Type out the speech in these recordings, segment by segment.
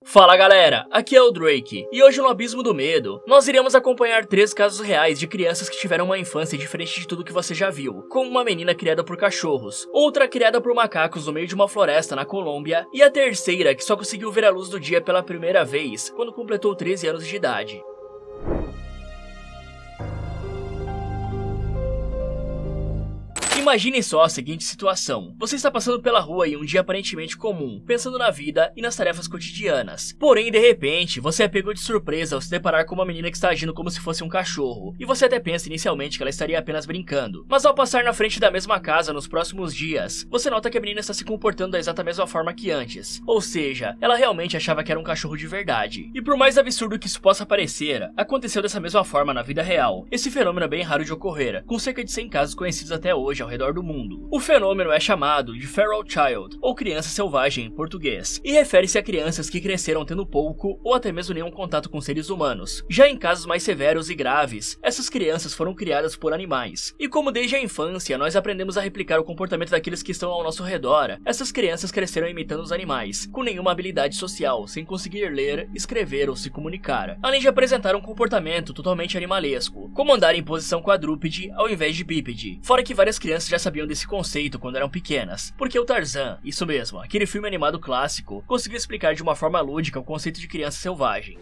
Fala galera, aqui é o Drake, e hoje no Abismo do Medo, nós iremos acompanhar 3 casos reais de crianças que tiveram uma infância diferente de tudo que você já viu, como uma menina criada por cachorros, outra criada por macacos no meio de uma floresta na Colômbia, e a terceira que só conseguiu ver a luz do dia pela primeira vez quando completou 13 anos de idade. Imagine só a seguinte situação. Você está passando pela rua em um dia aparentemente comum, pensando na vida e nas tarefas cotidianas. Porém, de repente, você é pego de surpresa ao se deparar com uma menina que está agindo como se fosse um cachorro. E você até pensa inicialmente que ela estaria apenas brincando. Mas ao passar na frente da mesma casa nos próximos dias, você nota que a menina está se comportando da exata mesma forma que antes. Ou seja, ela realmente achava que era um cachorro de verdade. E por mais absurdo que isso possa parecer, aconteceu dessa mesma forma na vida real. Esse fenômeno é bem raro de ocorrer, com cerca de 100 casos conhecidos até hoje ao redor do mundo. O fenômeno é chamado de Feral Child, ou criança selvagem em português, e refere-se a crianças que cresceram tendo pouco ou até mesmo nenhum contato com seres humanos. Já em casos mais severos e graves, essas crianças foram criadas por animais. E como desde a infância nós aprendemos a replicar o comportamento daqueles que estão ao nosso redor, essas crianças cresceram imitando os animais, com nenhuma habilidade social, sem conseguir ler, escrever ou se comunicar, além de apresentar um comportamento totalmente animalesco, como andar em posição quadrúpede ao invés de bípede. Fora que várias crianças já sabiam desse conceito quando eram pequenas, porque o Tarzan, isso mesmo, aquele filme animado clássico, conseguiu explicar de uma forma lúdica o conceito de criança selvagem.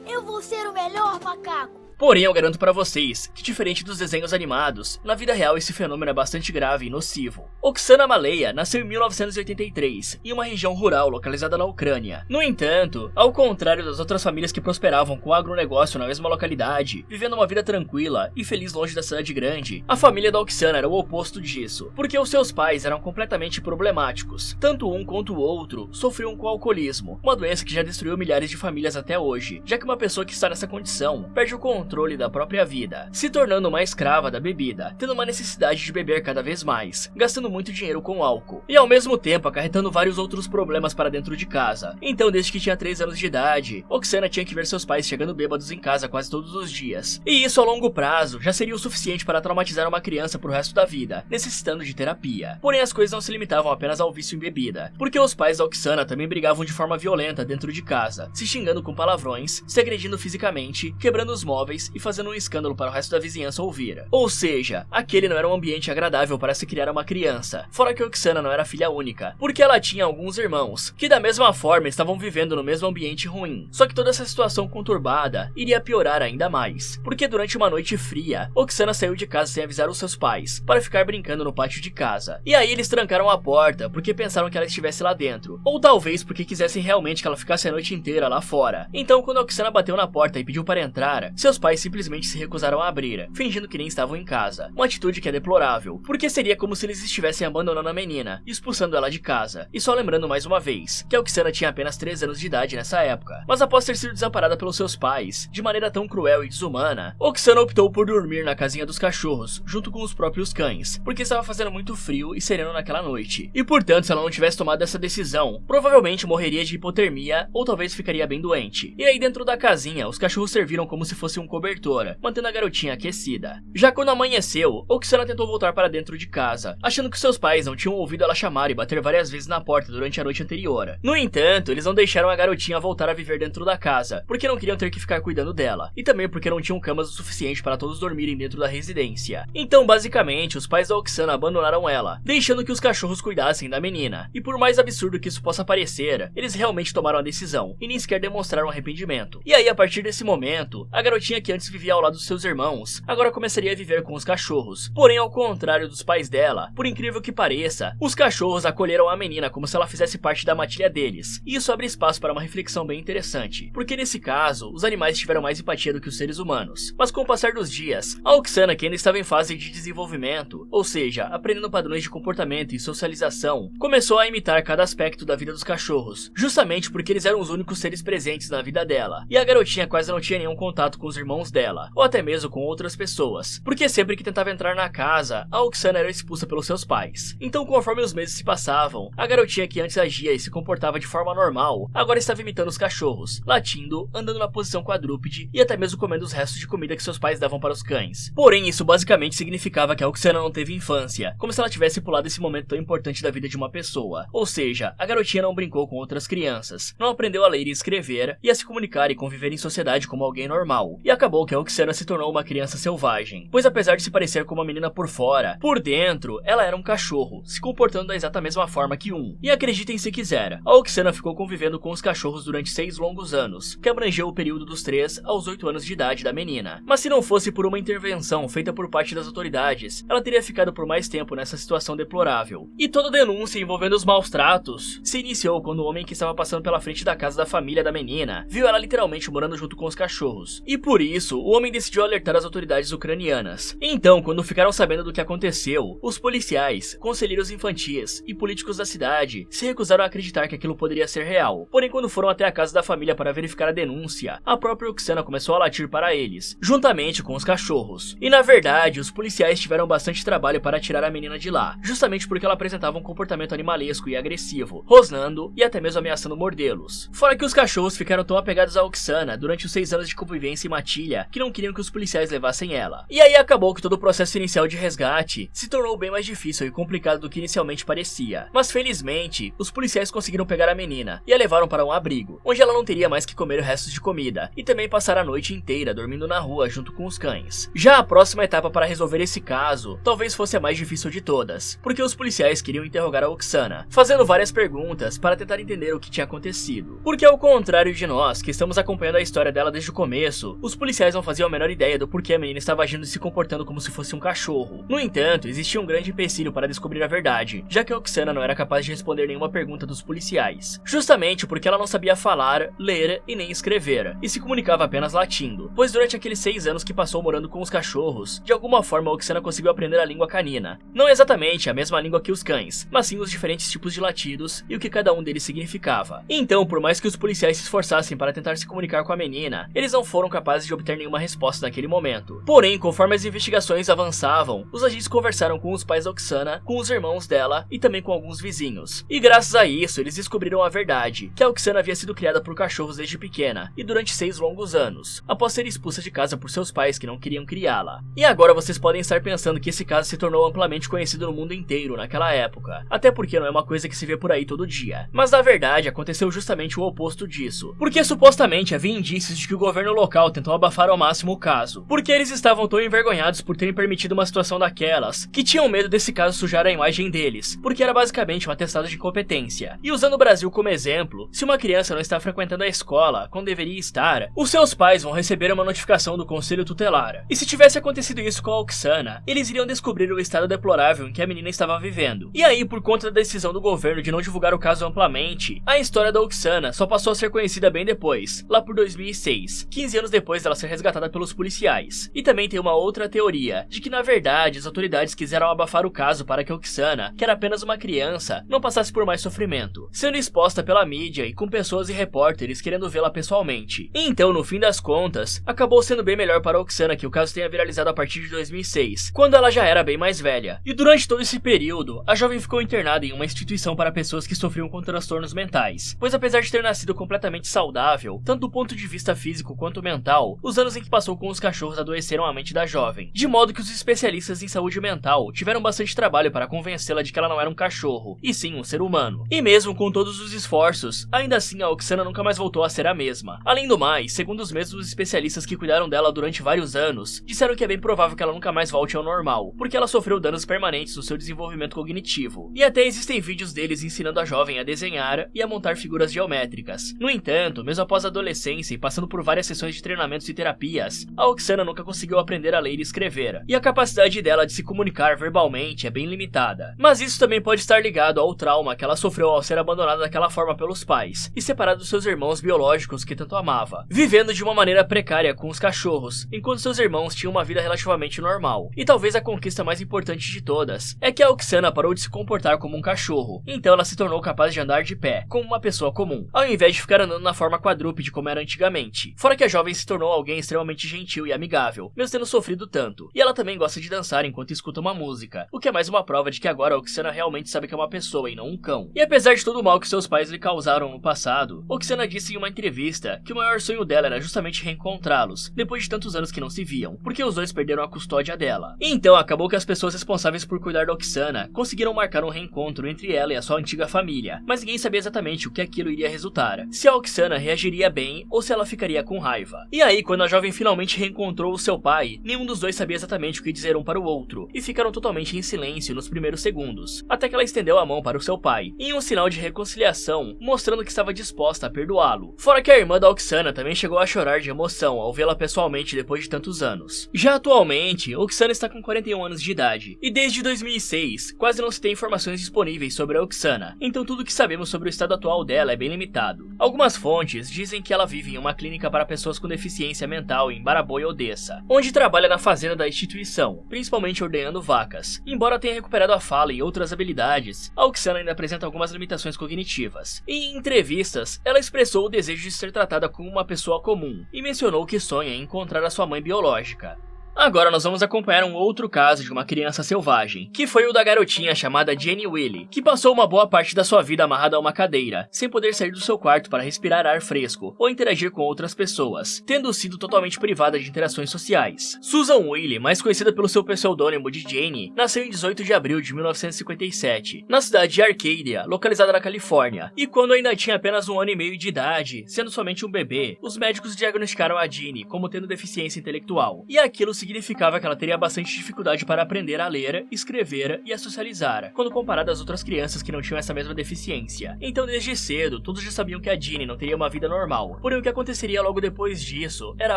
Eu vou ser o melhor macaco! Porém, eu garanto pra vocês que, diferente dos desenhos animados, na vida real esse fenômeno é bastante grave e nocivo. Oksana Maleya nasceu em 1983, em uma região rural localizada na Ucrânia. No entanto, ao contrário das outras famílias que prosperavam com o agronegócio na mesma localidade, vivendo uma vida tranquila e feliz longe da cidade grande, a família da Oksana era o oposto disso, porque os seus pais eram completamente problemáticos. Tanto um quanto o outro sofriam com alcoolismo, uma doença que já destruiu milhares de famílias até hoje, já que uma pessoa que está nessa condição perde o controle da própria vida, se tornando uma escrava da bebida, tendo uma necessidade de beber cada vez mais, gastando muito dinheiro com álcool, e ao mesmo tempo acarretando vários outros problemas para dentro de casa. Então, desde que tinha 3 anos de idade, Oksana tinha que ver seus pais chegando bêbados em casa quase todos os dias. E isso a longo prazo já seria o suficiente para traumatizar uma criança pro resto da vida, necessitando de terapia. Porém, as coisas não se limitavam apenas ao vício em bebida, porque os pais da Oksana também brigavam de forma violenta dentro de casa, se xingando com palavrões, se agredindo fisicamente, quebrando os móveis e fazendo um escândalo para o resto da vizinhança ouvir. Ou seja, aquele não era um ambiente agradável para se criar uma criança. Fora que Oksana não era filha única, porque ela tinha alguns irmãos, que da mesma forma estavam vivendo no mesmo ambiente ruim. Só que toda essa situação conturbada iria piorar ainda mais, porque durante uma noite fria, Oksana saiu de casa sem avisar os seus pais, para ficar brincando no pátio de casa. E aí eles trancaram a porta, porque pensaram que ela estivesse lá dentro, ou talvez porque quisessem realmente que ela ficasse a noite inteira lá fora. Então, quando Oksana bateu na porta e pediu para entrar, seus pais simplesmente se recusaram a abrir, fingindo que nem estavam em casa. Uma atitude que é deplorável, porque seria como se eles estivessem abandonando a menina, expulsando ela de casa. E só lembrando mais uma vez, que a Oksana tinha apenas 3 anos de idade nessa época. Mas após ter sido desamparada pelos seus pais, de maneira tão cruel e desumana, Oksana optou por dormir na casinha dos cachorros, junto com os próprios cães, porque estava fazendo muito frio e sereno naquela noite. E portanto, se ela não tivesse tomado essa decisão, provavelmente morreria de hipotermia ou talvez ficaria bem doente. E aí dentro da casinha, os cachorros serviram como se fosse um cobertor, mantendo a garotinha aquecida. Já quando amanheceu, Oksana tentou voltar para dentro de casa, achando que seus pais não tinham ouvido ela chamar e bater várias vezes na porta durante a noite anterior. No entanto, eles não deixaram a garotinha voltar a viver dentro da casa, porque não queriam ter que ficar cuidando dela, e também porque não tinham camas o suficiente para todos dormirem dentro da residência. Então, basicamente, os pais da Oksana abandonaram ela, deixando que os cachorros cuidassem da menina. E por mais absurdo que isso possa parecer, eles realmente tomaram a decisão, e nem sequer demonstraram arrependimento. E aí, a partir desse momento, a garotinha que antes vivia ao lado dos seus irmãos, agora começaria a viver com os cachorros. Porém, ao contrário dos pais dela, por incrível que pareça, os cachorros acolheram a menina como se ela fizesse parte da matilha deles. E isso abre espaço para uma reflexão bem interessante, porque nesse caso, os animais tiveram mais empatia do que os seres humanos. Mas com o passar dos dias, a Oksana, que ainda estava em fase de desenvolvimento, ou seja, aprendendo padrões de comportamento e socialização, começou a imitar cada aspecto da vida dos cachorros, justamente porque eles eram os únicos seres presentes na vida dela. E a garotinha quase não tinha nenhum contato com os irmãos irmãos dela, ou até mesmo com outras pessoas, porque sempre que tentava entrar na casa, a Oksana era expulsa pelos seus pais. Então, conforme os meses se passavam, a garotinha que antes agia e se comportava de forma normal, agora estava imitando os cachorros, latindo, andando na posição quadrúpede e até mesmo comendo os restos de comida que seus pais davam para os cães. Porém, isso basicamente significava que a Oksana não teve infância, como se ela tivesse pulado esse momento tão importante da vida de uma pessoa. Ou seja, a garotinha não brincou com outras crianças, não aprendeu a ler e escrever, e a se comunicar e conviver em sociedade como alguém normal. E acabou que a Oksana se tornou uma criança selvagem, pois apesar de se parecer com uma menina por fora, por dentro, ela era um cachorro, se comportando da exata mesma forma que um. E acreditem se quiser, a Oksana ficou convivendo com os cachorros durante 6 longos anos, que abrangeu o período dos 3 aos 8 anos de idade da menina. Mas se não fosse por uma intervenção feita por parte das autoridades, ela teria ficado por mais tempo nessa situação deplorável. E toda denúncia envolvendo os maus tratos se iniciou quando o homem que estava passando pela frente da casa da família da menina viu ela literalmente morando junto com os cachorros. E por isso, o homem decidiu alertar as autoridades ucranianas. Então, quando ficaram sabendo do que aconteceu, os policiais, conselheiros infantis e políticos da cidade se recusaram a acreditar que aquilo poderia ser real. Porém, quando foram até a casa da família para verificar a denúncia, a própria Oksana começou a latir para eles, juntamente com os cachorros. E na verdade, os policiais tiveram bastante trabalho para tirar a menina de lá, justamente porque ela apresentava um comportamento animalesco e agressivo, rosnando e até mesmo ameaçando mordê-los. Fora que os cachorros ficaram tão apegados a Oksana durante os 6 anos de convivência em matilha que não queriam que os policiais levassem ela. E aí acabou que todo o processo inicial de resgate se tornou bem mais difícil e complicado do que inicialmente parecia. Mas felizmente, os policiais conseguiram pegar a menina e a levaram para um abrigo, onde ela não teria mais que comer restos de comida e também passar a noite inteira dormindo na rua junto com os cães. Já a próxima etapa para resolver esse caso talvez fosse a mais difícil de todas, porque os policiais queriam interrogar a Oksana, fazendo várias perguntas para tentar entender o que tinha acontecido. Porque ao contrário de nós, que estamos acompanhando a história dela desde o começo, os policiais não faziam a menor ideia do porquê a menina estava agindo e se comportando como se fosse um cachorro. No entanto, existia um grande empecilho para descobrir a verdade, já que a Oksana não era capaz de responder nenhuma pergunta dos policiais, justamente porque ela não sabia falar, ler e nem escrever, e se comunicava apenas latindo, pois durante aqueles 6 anos que passou morando com os cachorros, de alguma forma a Oksana conseguiu aprender a língua canina. Não exatamente a mesma língua que os cães, mas sim os diferentes tipos de latidos e o que cada um deles significava. Então, por mais que os policiais se esforçassem para tentar se comunicar com a menina, eles não foram capazes de obter nenhuma resposta naquele momento. Porém, conforme as investigações avançavam, os agentes conversaram com os pais da Oksana, com os irmãos dela e também com alguns vizinhos. E graças a isso, eles descobriram a verdade, que a Oksana havia sido criada por cachorros desde pequena e durante 6 longos anos, após ser expulsa de casa por seus pais que não queriam criá-la. E agora vocês podem estar pensando que esse caso se tornou amplamente conhecido no mundo inteiro naquela época, até porque não é uma coisa que se vê por aí todo dia. Mas na verdade aconteceu justamente o oposto disso, porque supostamente havia indícios de que o governo local tentou abafar ao máximo o caso, porque eles estavam tão envergonhados por terem permitido uma situação daquelas, que tinham medo desse caso sujar a imagem deles, porque era basicamente um atestado de incompetência. E usando o Brasil como exemplo, se uma criança não está frequentando a escola quando deveria estar, os seus pais vão receber uma notificação do conselho tutelar. E se tivesse acontecido isso com a Oksana, eles iriam descobrir o estado deplorável em que a menina estava vivendo. E aí, por conta da decisão do governo de não divulgar o caso amplamente, a história da Oksana só passou a ser conhecida bem depois, lá por 2006, 15 anos depois dela ser resgatada pelos policiais. E também tem uma outra teoria, de que na verdade as autoridades quiseram abafar o caso para que a Oksana, que era apenas uma criança, não passasse por mais sofrimento, sendo exposta pela mídia e com pessoas e repórteres querendo vê-la pessoalmente. E então, no fim das contas, acabou sendo bem melhor para a Oksana que o caso tenha viralizado a partir de 2006, quando ela já era bem mais velha. E durante todo esse período, a jovem ficou internada em uma instituição para pessoas que sofriam com transtornos mentais, pois apesar de ter nascido completamente saudável, tanto do ponto de vista físico quanto mental, os anos em que passou com os cachorros adoeceram a mente da jovem, de modo que os especialistas em saúde mental tiveram bastante trabalho para convencê-la de que ela não era um cachorro, e sim um ser humano. E mesmo com todos os esforços, ainda assim a Oksana nunca mais voltou a ser a mesma. Além do mais, segundo os mesmos especialistas que cuidaram dela durante vários anos, disseram que é bem provável que ela nunca mais volte ao normal, porque ela sofreu danos permanentes no seu desenvolvimento cognitivo. E até existem vídeos deles ensinando a jovem a desenhar e a montar figuras geométricas. No entanto, mesmo após a adolescência e passando por várias sessões de treinamentos e terapias, a Oksana nunca conseguiu aprender a ler e escrever, e a capacidade dela de se comunicar verbalmente é bem limitada. Mas isso também pode estar ligado ao trauma que ela sofreu ao ser abandonada daquela forma pelos pais, e separada dos seus irmãos biológicos que tanto amava, vivendo de uma maneira precária com os cachorros, enquanto seus irmãos tinham uma vida relativamente normal. E talvez a conquista mais importante de todas é que a Oksana parou de se comportar como um cachorro, então ela se tornou capaz de andar de pé, como uma pessoa comum, ao invés de ficar andando na forma quadrúpede como era antigamente. Fora que a jovem se tornou alguém extremamente gentil e amigável, mesmo tendo sofrido tanto. E ela também gosta de dançar enquanto escuta uma música, o que é mais uma prova de que agora a Oksana realmente sabe que é uma pessoa e não um cão. E apesar de todo o mal que seus pais lhe causaram no passado, Oksana disse em uma entrevista que o maior sonho dela era justamente reencontrá-los, depois de tantos anos que não se viam, porque os dois perderam a custódia dela. E então acabou que as pessoas responsáveis por cuidar da Oksana conseguiram marcar um reencontro entre ela e a sua antiga família, mas ninguém sabia exatamente o que aquilo iria resultar, se a Oksana reagiria bem ou se ela ficaria com raiva. E aí, quando a jovem finalmente reencontrou o seu pai, nenhum dos dois sabia exatamente o que dizer um para o outro, e ficaram totalmente em silêncio nos primeiros segundos, até que ela estendeu a mão para o seu pai, em um sinal de reconciliação, mostrando que estava disposta a perdoá-lo. Fora que a irmã da Oksana também chegou a chorar de emoção ao vê-la pessoalmente depois de tantos anos. Já atualmente, Oksana está com 41 anos de idade, e desde 2006, quase não se tem informações disponíveis sobre a Oksana, então tudo que sabemos sobre o estado atual dela é bem limitado. Algumas fontes dizem que ela vive em uma clínica para pessoas com deficiência mental em Baraboi, Odessa, onde trabalha na fazenda da instituição, principalmente ordenhando vacas. Embora tenha recuperado a fala e outras habilidades, a Oksana ainda apresenta algumas limitações cognitivas. E em entrevistas, ela expressou o desejo de ser tratada como uma pessoa comum, e mencionou que sonha em encontrar a sua mãe biológica. Agora nós vamos acompanhar um outro caso de uma criança selvagem, que foi o da garotinha chamada Jenny Willy, que passou uma boa parte da sua vida amarrada a uma cadeira, sem poder sair do seu quarto para respirar ar fresco ou interagir com outras pessoas, tendo sido totalmente privada de interações sociais. Susan Willy, mais conhecida pelo seu pseudônimo de Jenny, nasceu em 18 de abril de 1957, na cidade de Arcadia, localizada na Califórnia, e quando ainda tinha apenas 1 ano e meio de idade, sendo somente um bebê, os médicos diagnosticaram a Jenny como tendo deficiência intelectual, e aquilo significava que ela teria bastante dificuldade para aprender a ler, escrever e a socializar, quando comparada às outras crianças que não tinham essa mesma deficiência. Então desde cedo, todos já sabiam que a Jenny não teria uma vida normal, porém o que aconteceria logo depois disso era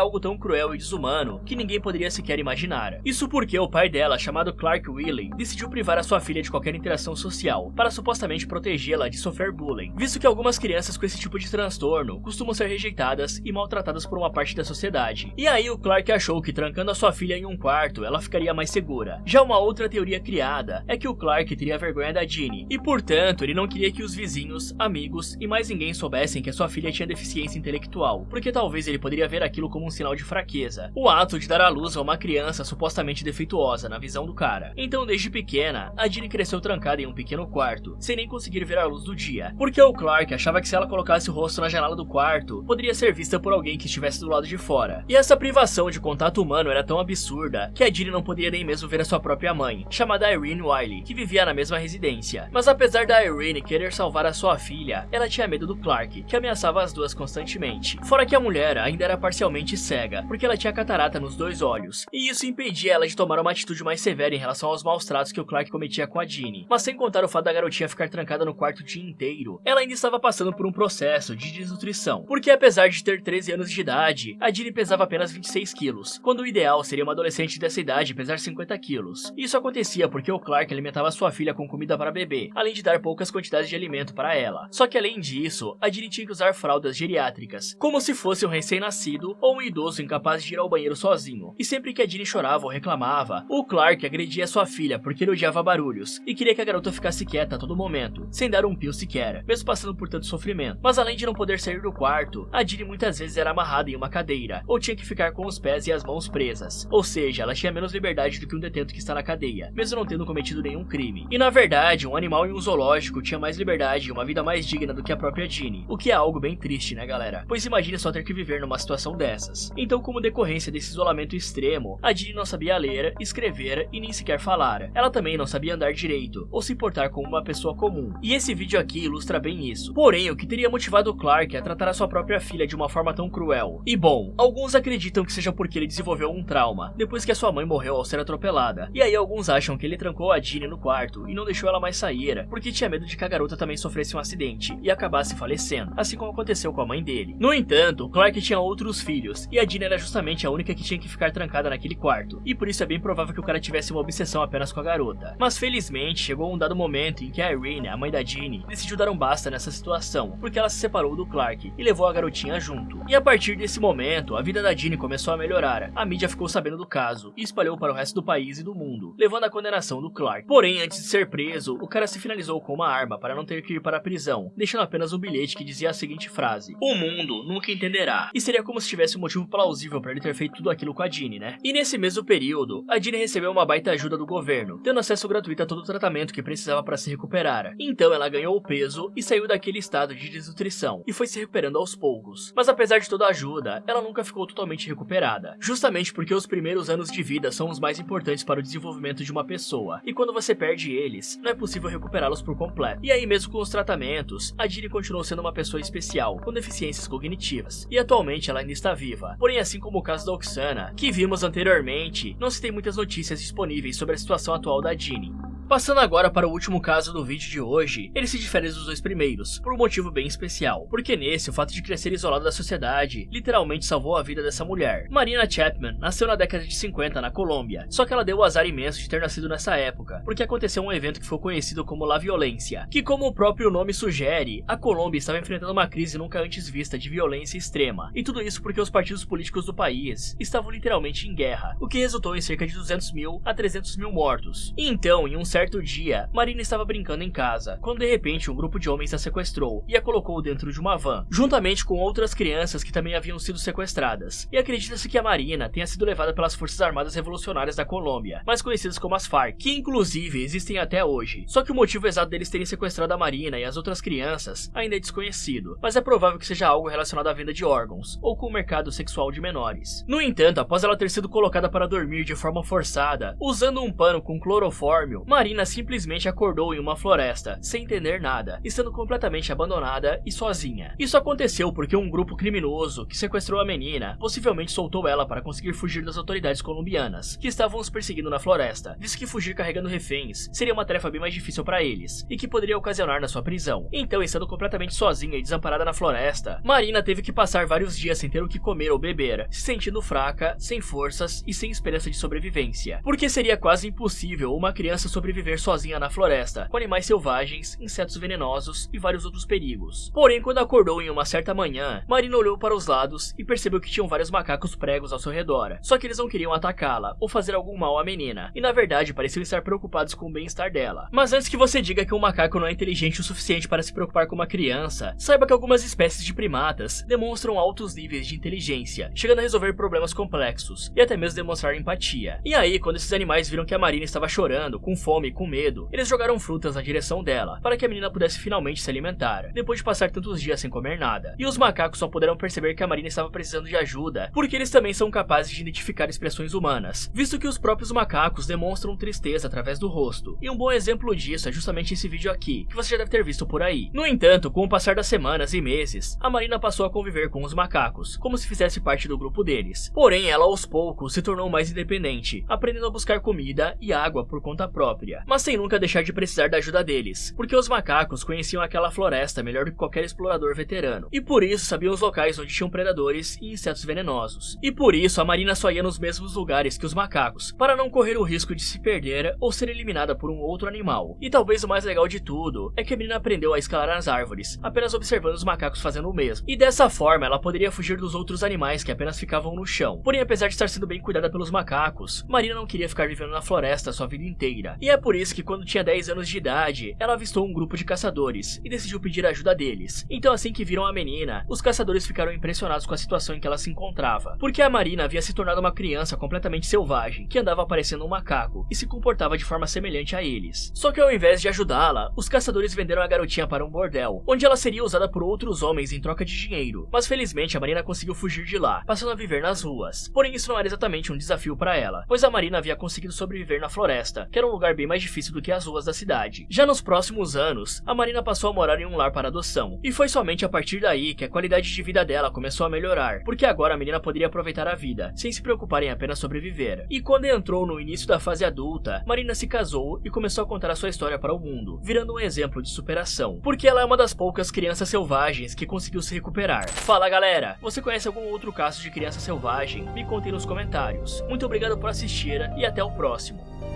algo tão cruel e desumano que ninguém poderia sequer imaginar. Isso porque o pai dela, chamado Clark Willy, decidiu privar a sua filha de qualquer interação social, para supostamente protegê-la de sofrer bullying, visto que algumas crianças com esse tipo de transtorno costumam ser rejeitadas e maltratadas por uma parte da sociedade. E aí o Clark achou que trancando a sua filha em um quarto, ela ficaria mais segura. Já uma outra teoria criada é que o Clark teria vergonha da Jenny, e portanto ele não queria que os vizinhos, amigos e mais ninguém soubessem que a sua filha tinha deficiência intelectual, porque talvez ele poderia ver aquilo como um sinal de fraqueza, o ato de dar à luz a uma criança supostamente defeituosa na visão do cara. Então desde pequena, a Jenny cresceu trancada em um pequeno quarto, sem nem conseguir ver a luz do dia, porque o Clark achava que se ela colocasse o rosto na janela do quarto, poderia ser vista por alguém que estivesse do lado de fora. E essa privação de contato humano era tão absurda que a Jenny não poderia nem mesmo ver a sua própria mãe, chamada Irene Wiley, que vivia na mesma residência. Mas apesar da Irene querer salvar a sua filha, ela tinha medo do Clark, que ameaçava as duas constantemente. Fora que a mulher ainda era parcialmente cega, porque ela tinha catarata nos 2 olhos, e isso impedia ela de tomar uma atitude mais severa em relação aos maus tratos que o Clark cometia com a Jenny. Mas sem contar o fato da garotinha ficar trancada no quarto o dia inteiro, ela ainda estava passando por um processo de desnutrição, porque apesar de ter 13 anos de idade, a Jenny pesava apenas 26 quilos, quando o ideal seria uma adolescente dessa idade pesar 50 quilos. Isso acontecia porque o Clark alimentava sua filha com comida para beber, além de dar poucas quantidades de alimento para ela. Só que além disso, a Jenny tinha que usar fraldas geriátricas, como se fosse um recém-nascido ou um idoso incapaz de ir ao banheiro sozinho. E sempre que a Jenny chorava ou reclamava, o Clark agredia sua filha porque ele odiava barulhos e queria que a garota ficasse quieta a todo momento, sem dar um pio sequer, mesmo passando por tanto sofrimento. Mas além de não poder sair do quarto, a Jenny muitas vezes era amarrada em uma cadeira, ou tinha que ficar com os pés e as mãos presas, ou seja, ela tinha menos liberdade do que um detento que está na cadeia, mesmo não tendo cometido nenhum crime. E na verdade, um animal em um zoológico tinha mais liberdade e uma vida mais digna do que a própria Jenny, o que é algo bem triste, né galera? Pois imagine só ter que viver numa situação dessas. Então, como decorrência desse isolamento extremo, a Jenny não sabia ler, escrever e nem sequer falar. Ela também não sabia andar direito, ou se portar como uma pessoa comum. E esse vídeo aqui ilustra bem isso. Porém, o que teria motivado o Clark a tratar a sua própria filha de uma forma tão cruel? E bom, alguns acreditam que seja porque ele desenvolveu um trauma, depois que a sua mãe morreu ao ser atropelada. E aí alguns acham que ele trancou a Jenny no quarto e não deixou ela mais sair, porque tinha medo de que a garota também sofresse um acidente e acabasse falecendo, assim como aconteceu com a mãe dele. No entanto, Clark tinha outros filhos, e a Jenny era justamente a única que tinha que ficar trancada naquele quarto, e por isso é bem provável que o cara tivesse uma obsessão apenas com a garota. Mas felizmente, chegou um dado momento em que a Irene, a mãe da Jenny, decidiu dar um basta nessa situação, porque ela se separou do Clark e levou a garotinha junto. E a partir desse momento, a vida da Jenny começou a melhorar. A mídia ficou sabendo sabendo do caso e espalhou para o resto do país e do mundo, levando à condenação do Clark. Porém, antes de ser preso, o cara se finalizou com uma arma para não ter que ir para a prisão, deixando apenas um bilhete que dizia a seguinte frase: "O mundo nunca entenderá." E seria como se tivesse um motivo plausível para ele ter feito tudo aquilo com a Ginny, né? E nesse mesmo período, a Ginny recebeu uma baita ajuda do governo, tendo acesso gratuito a todo o tratamento que precisava para se recuperar. Então ela ganhou o peso e saiu daquele estado de desnutrição, e foi se recuperando aos poucos. Mas apesar de toda a ajuda, ela nunca ficou totalmente recuperada, justamente porque os primeiros anos de vida são os mais importantes para o desenvolvimento de uma pessoa, e quando você perde eles, não é possível recuperá-los por completo. E aí mesmo com os tratamentos, a Ginny continuou sendo uma pessoa especial, com deficiências cognitivas, e atualmente ela ainda está viva. Porém, assim como o caso da Oksana, que vimos anteriormente, não se tem muitas notícias disponíveis sobre a situação atual da Ginny. Passando agora para o último caso do vídeo de hoje, ele se difere dos dois primeiros, por um motivo bem especial, porque nesse, o fato de crescer isolado da sociedade literalmente salvou a vida dessa mulher. Marina Chapman nasceu na década de 50 na Colômbia, só que ela deu o azar imenso de ter nascido nessa época, porque aconteceu um evento que foi conhecido como La Violência, que como o próprio nome sugere, a Colômbia estava enfrentando uma crise nunca antes vista de violência extrema, e tudo isso porque os partidos políticos do país estavam literalmente em guerra, o que resultou em cerca de 200 mil a 300 mil mortos. E então, em um certo dia, Marina estava brincando em casa, quando de repente um grupo de homens a sequestrou e a colocou dentro de uma van, juntamente com outras crianças que também haviam sido sequestradas. E acredita-se que a Marina tenha sido levada pelas Forças Armadas Revolucionárias da Colômbia, mais conhecidas como as FARC, que inclusive existem até hoje. Só que o motivo exato deles terem sequestrado a Marina e as outras crianças ainda é desconhecido, mas é provável que seja algo relacionado à venda de órgãos, ou com o mercado sexual de menores. No entanto, após ela ter sido colocada para dormir de forma forçada, usando um pano com clorofórmio, Marina simplesmente acordou em uma floresta, sem entender nada, estando completamente abandonada e sozinha. Isso aconteceu porque um grupo criminoso que sequestrou a menina possivelmente soltou ela para conseguir fugir das autoridades colombianas, que estavam os perseguindo na floresta. Disse que fugir carregando reféns seria uma tarefa bem mais difícil para eles, e que poderia ocasionar na sua prisão. Então, estando completamente sozinha e desamparada na floresta, Marina teve que passar vários dias sem ter o que comer ou beber, se sentindo fraca, sem forças e sem esperança de sobrevivência. Porque seria quase impossível uma criança sobreviver sozinha na floresta, com animais selvagens, insetos venenosos e vários outros perigos. Porém, quando acordou em uma certa manhã, Marina olhou para os lados e percebeu que tinham vários macacos pregos ao seu redor, só que eles não queriam atacá-la ou fazer algum mal à menina, e na verdade pareciam estar preocupados com o bem-estar dela. Mas antes que você diga que um macaco não é inteligente o suficiente para se preocupar com uma criança, saiba que algumas espécies de primatas demonstram altos níveis de inteligência, chegando a resolver problemas complexos, e até mesmo demonstrar empatia. E aí, quando esses animais viram que a Marina estava chorando, com fome e com medo, eles jogaram frutas na direção dela, para que a menina pudesse finalmente se alimentar, depois de passar tantos dias sem comer nada. E os macacos só puderam perceber que a Marina estava precisando de ajuda, porque eles também são capazes de identificar expressões humanas, visto que os próprios macacos demonstram tristeza através do rosto. E um bom exemplo disso é justamente esse vídeo aqui, que você já deve ter visto por aí. No entanto, com o passar das semanas e meses, a Marina passou a conviver com os macacos, como se fizesse parte do grupo deles. Porém, ela aos poucos se tornou mais independente, aprendendo a buscar comida e água por conta própria, mas sem nunca deixar de precisar da ajuda deles, porque os macacos conheciam aquela floresta melhor do que qualquer explorador veterano, e por isso sabiam os locais onde tinham predadores e insetos venenosos. E por isso a Marina só ia nos mesmos lugares que os macacos, para não correr o risco de se perder ou ser eliminada por um outro animal. E talvez o mais legal de tudo é que a menina aprendeu a escalar as árvores, apenas observando os macacos fazendo o mesmo. E dessa forma ela poderia fugir dos outros animais que apenas ficavam no chão. Porém, apesar de estar sendo bem cuidada pelos macacos, Marina não queria ficar vivendo na floresta a sua vida inteira. E é por isso que quando tinha 10 anos de idade, ela avistou um grupo de caçadores e decidiu pedir ajuda deles. Então, assim que viram a menina, os caçadores ficaram impressionados com a situação em que ela se encontrava, porque a Marina havia se tornado uma criança completamente selvagem, que andava parecendo um macaco e se comportava de forma semelhante a eles. Só que ao invés de ajudá-la, os caçadores venderam a garotinha para um bordel, onde ela seria usada por outros homens em troca de dinheiro. Mas felizmente a Marina conseguiu fugir de lá, passando a viver nas ruas. Porém, isso não era exatamente um desafio para ela, pois a Marina havia conseguido sobreviver na floresta, que era um lugar bem mais difícil do que as ruas da cidade. Já nos próximos anos, a Marina passou a morar em um lar para adoção, e foi somente a partir daí que a qualidade de vida dela começou a melhorar, porque agora a menina poderia aproveitar a vida, sem se preocupar em apenas sobreviver. E quando entrou no início da fase adulta, Marina se casou e começou a contar a sua história para o mundo, virando um exemplo de superação, porque ela é uma das poucas crianças selvagens que conseguiu se recuperar. Fala galera, você conhece algum outro caso de criança selvagem? Me contem nos comentários. Muito obrigado por assistir e até o próximo.